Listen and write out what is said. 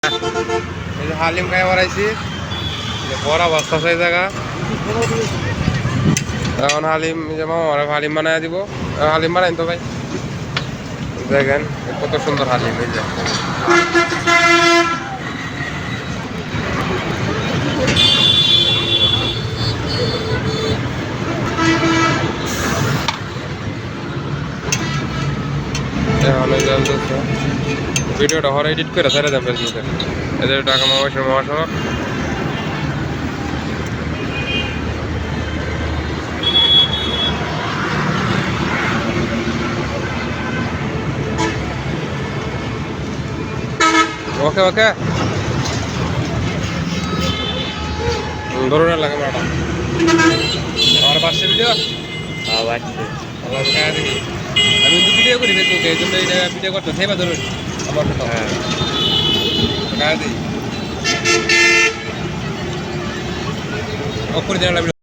এই যে হালিম খাই বাড়াইছি বড় অবস্থা সেই জায়গা এখন হালিম যেমন হালিম বানাই দিব হালিম বানাই তো ভাই দেখেন কত সুন্দর হালিম এই যে ভিডিওটা হর এডিট করে ছেড়ে দেন ফেসবুকে এদের টাকা মহাসড়ক ওকে ওকে ধরুন লাগে ম্যাডাম আমার পাশে ভিডিও আমি কিন্তু ভিডিও করি ফেসবুকে এই জন্য এটা ভিডিও করতে সেবা ধরুন আমার দিই অপর জায়গা